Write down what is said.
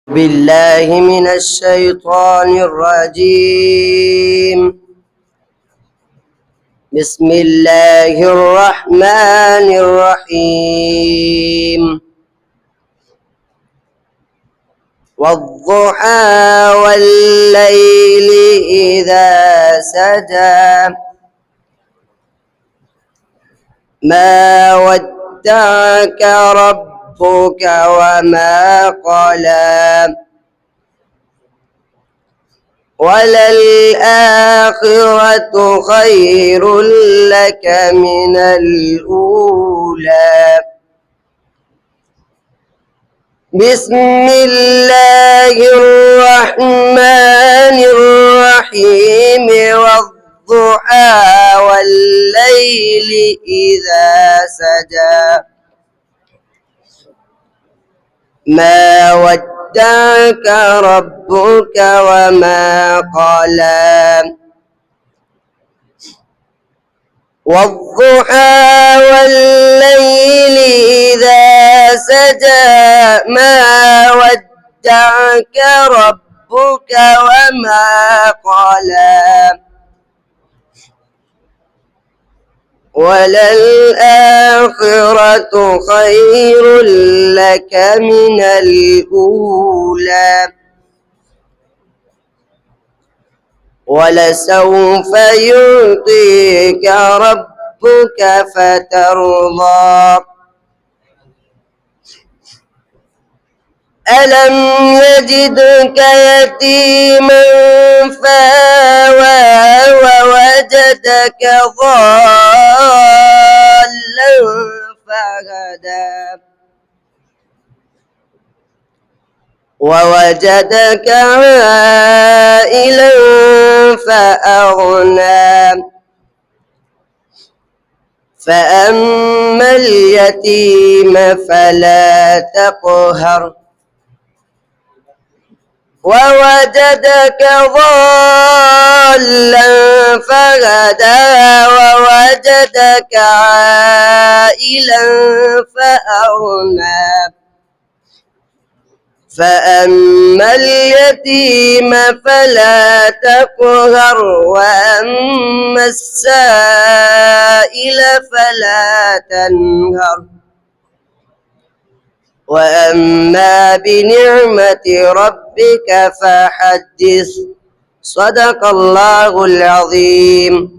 بالله من الشيطان الرجيم. بسم الله الرحمن الرحيم. والضحى والليل إذا سجى ما ودعك ربك وما قلى وللآخرة خير لك من الأولى. بسم الله الرحمن الرحيم. والضحى والليل إذا سجى ما ودعك ربك وما قلى والضحى والليل إذا سجى ما ودعك ربك وما قلى وللآخرة خير لك من الأولى. ولسوف يعطيك ربك فترضى. ألم يجدك يتيما فآوى ووجدك ضالا فهدى ووجدك عائلا فأغنى فأما اليتيم فلا تقهر ووجدك ضالا فهدى ووجدك عائلا فأغنى فأما اليتيم فلا تقهر وأما السائل فلا تنهر وأما بنعمة ربك فحدث. صدق الله العظيم.